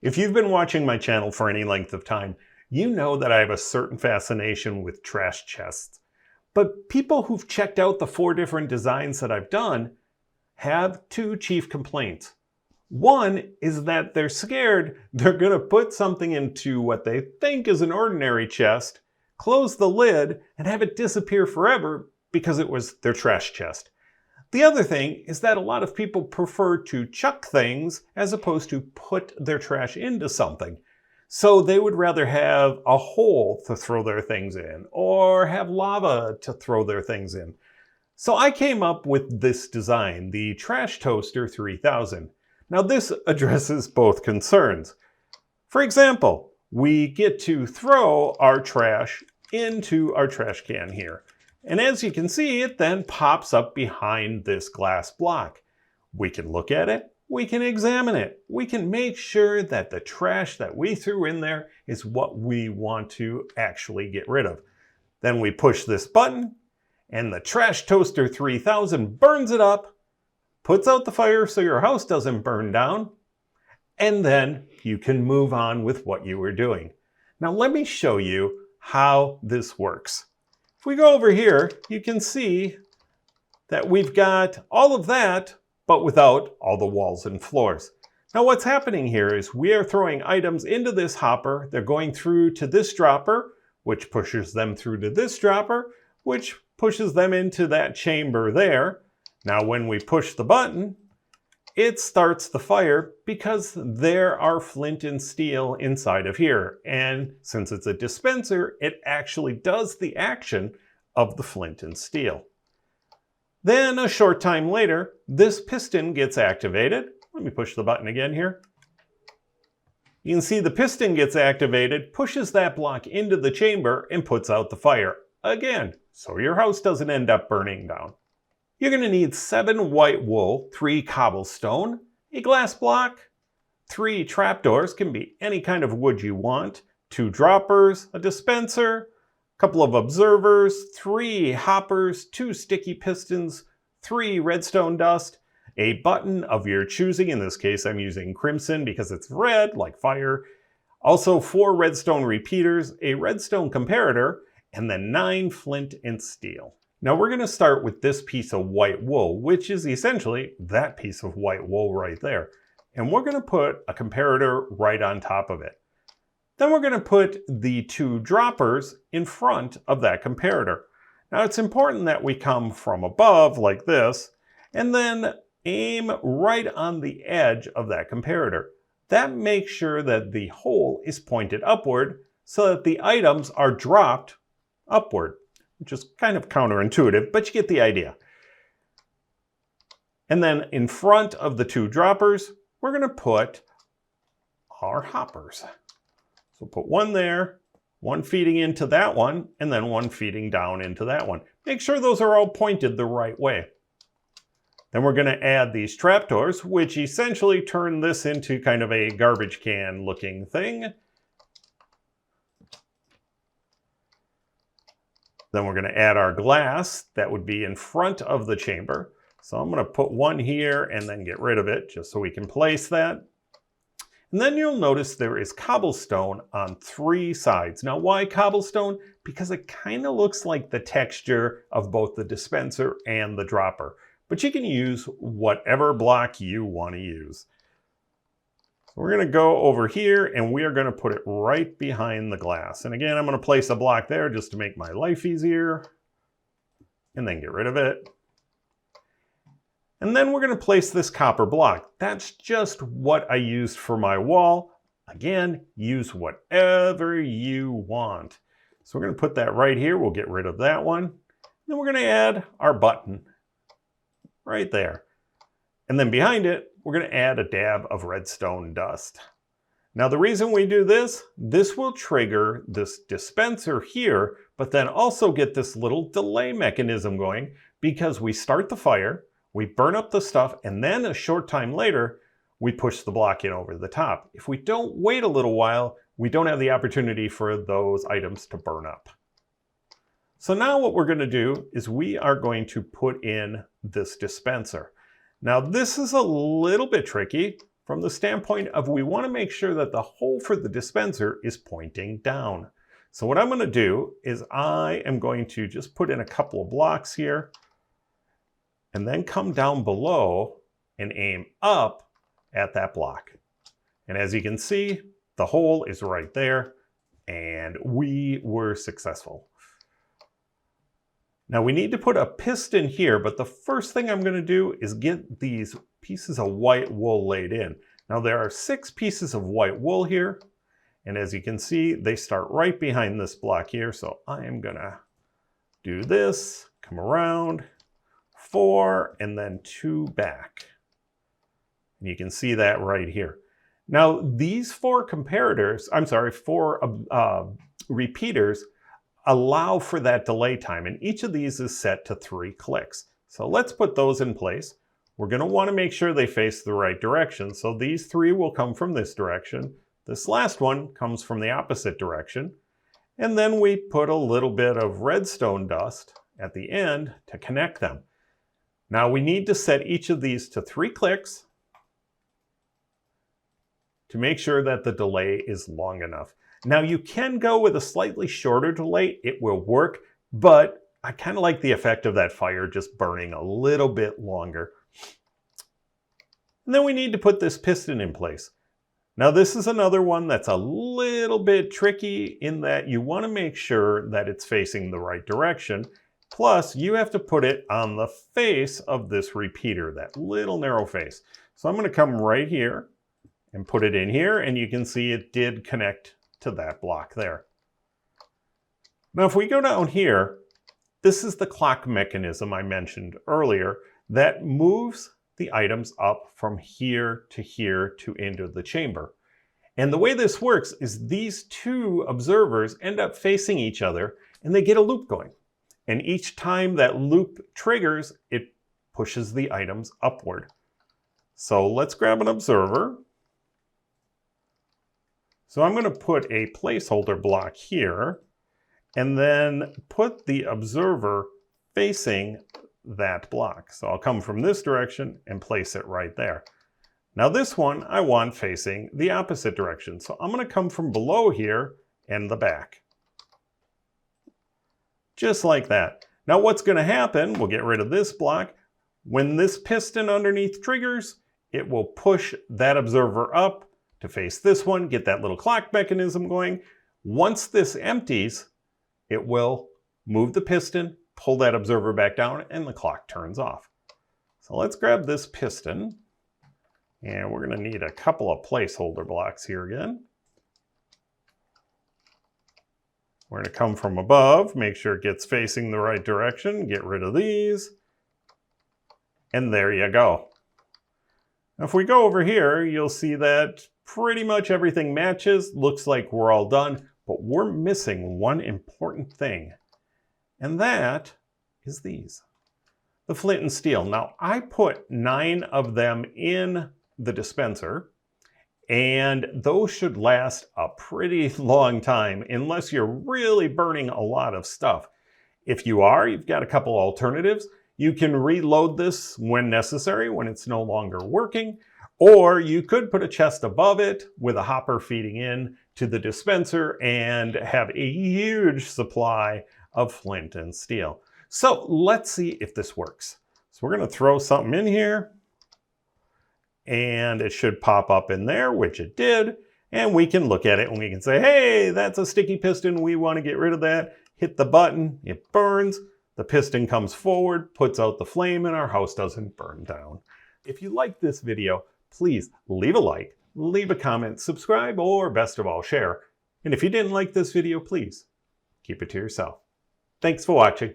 If you've been watching my channel for any length of time, you know that I have a certain fascination with trash chests. But people who've checked out the 4 different designs that I've done have 2 chief complaints. One is that they're scared they're going to put something into what they think is an ordinary chest, close the lid, and have it disappear forever because it was their trash chest. The other thing is that a lot of people prefer to chuck things as opposed to put their trash into something. So they would rather have a hole to throw their things in or have lava to throw their things in. So I came up with this design, the Trash Toaster 3000. Now this addresses both concerns. For example, we get to throw our trash into our trash can here. And as you can see, it then pops up behind this glass block. We can look at it, we can examine it, we can make sure that the trash that we threw in there is what we want to actually get rid of. Then we push this button, and the Trash Toaster 3000 burns it up, puts out the fire so your house doesn't burn down, and then you can move on with what you were doing. Now let me show you how this works. If we go over here, you can see that we've got all of that, but without all the walls and floors. Now what's happening here is we are throwing items into this hopper. They're going through to this dropper, which pushes them through to this dropper, which pushes them into that chamber there. Now when we push the button, it starts the fire because there are flint and steel inside of here. And since it's a dispenser, it actually does the action of the flint and steel. Then a short time later, this piston gets activated. Let me push the button again here. You can see the piston gets activated, pushes that block into the chamber, and puts out the fire again, so your house doesn't end up burning down. You're going to need 7 white wool, 3 cobblestone, a glass block, 3 trapdoors, can be any kind of wood you want, 2 droppers, a dispenser, a couple of observers, 3 hoppers, 2 sticky pistons, 3 redstone dust, a button of your choosing. In this case, I'm using crimson because it's red, like fire. Also 4 redstone repeaters, a redstone comparator, and then 9 flint and steel. Now we're going to start with this piece of white wool, which is essentially that piece of white wool right there. And we're going to put a comparator right on top of it. Then we're going to put the 2 droppers in front of that comparator. Now it's important that we come from above like this, and then aim right on the edge of that comparator. That makes sure that the hole is pointed upward so that the items are dropped upward. Which is kind of counterintuitive, but you get the idea. And then in front of the 2 droppers, we're going to put our hoppers. So put one there, one feeding into that one, and then one feeding down into that one. Make sure those are all pointed the right way. Then we're going to add these trapdoors, which essentially turn this into kind of a garbage can looking thing. Then we're going to add our glass that would be in front of the chamber. So I'm going to put one here and then get rid of it just so we can place that. And then you'll notice there is cobblestone on 3 sides. Now why cobblestone? Because it kind of looks like the texture of both the dispenser and the dropper. But you can use whatever block you want to use. We're going to go over here and we are going to put it right behind the glass. And again, I'm going to place a block there just to make my life easier. And then get rid of it. And then we're going to place this copper block. That's just what I used for my wall. Again, use whatever you want. So we're going to put that right here. We'll get rid of that one. Then we're going to add our button right there. And then behind it, we're going to add a dab of redstone dust. Now the reason we do this will trigger this dispenser here, but then also get this little delay mechanism going because we start the fire, we burn up the stuff, and then a short time later, we push the block in over the top. If we don't wait a little while, we don't have the opportunity for those items to burn up. So now what we're going to do is we are going to put in this dispenser. Now this is a little bit tricky. from the standpoint of we want to make sure that the hole for the dispenser is pointing down. So what I'm going to do is I am going to just put in a couple of blocks here and then come down below and aim up at that block. And as you can see, the hole is right there and we were successful. Now we need to put a piston here, but the first thing I'm going to do is get these pieces of white wool laid in. Now there are 6 pieces of white wool here, and as you can see, they start right behind this block here. So I am going to do this, come around, 4, and then 2 back. And you can see that right here. Now these 4 repeaters allow for that delay time, and each of these is set to 3 clicks. So let's put those in place. We're going to want to make sure they face the right direction. So these 3 will come from this direction. This last one comes from the opposite direction. And then we put a little bit of redstone dust at the end to connect them. Now we need to set each of these to 3 clicks to make sure that the delay is long enough. Now you can go with a slightly shorter delay, it will work, but I kind of like the effect of that fire just burning a little bit longer. And then we need to put this piston in place. Now this is another one that's a little bit tricky in that you want to make sure that it's facing the right direction. Plus you have to put it on the face of this repeater, that little narrow face. So I'm going to come right here and put it in here, and you can see it did connect to that block there. Now if we go down here, this is the clock mechanism I mentioned earlier that moves the items up from here to into the chamber. And the way this works is these 2 observers end up facing each other and they get a loop going. And each time that loop triggers, it pushes the items upward. So let's grab an observer. So I'm going to put a placeholder block here and then put the observer facing that block. So I'll come from this direction and place it right there. Now this one I want facing the opposite direction. So I'm going to come from below here and the back. Just like that. Now what's going to happen, we'll get rid of this block. When this piston underneath triggers, it will push that observer up to face this one, get that little clock mechanism going. Once this empties, it will move the piston, pull that observer back down, and the clock turns off. So let's grab this piston, and we're going to need a couple of placeholder blocks here again. We're going to come from above, make sure it gets facing the right direction, get rid of these, and there you go. Now if we go over here, you'll see that pretty much everything matches, looks like we're all done, but we're missing one important thing, and that is these, the flint and steel. Now I put 9 of them in the dispenser, and those should last a pretty long time unless you're really burning a lot of stuff. If you are, you've got a couple alternatives. You can reload this when necessary, when it's no longer working, or you could put a chest above it with a hopper feeding in to the dispenser and have a huge supply of flint and steel. So let's see if this works. So we're going to throw something in here, and it should pop up in there, which it did, and we can look at it and we can say, hey, that's a sticky piston, we want to get rid of that. Hit the button, it burns, the piston comes forward, puts out the flame, and our house doesn't burn down. If you liked this video, please leave a like, leave a comment, subscribe, or best of all, share. And if you didn't like this video, please keep it to yourself. Thanks for watching.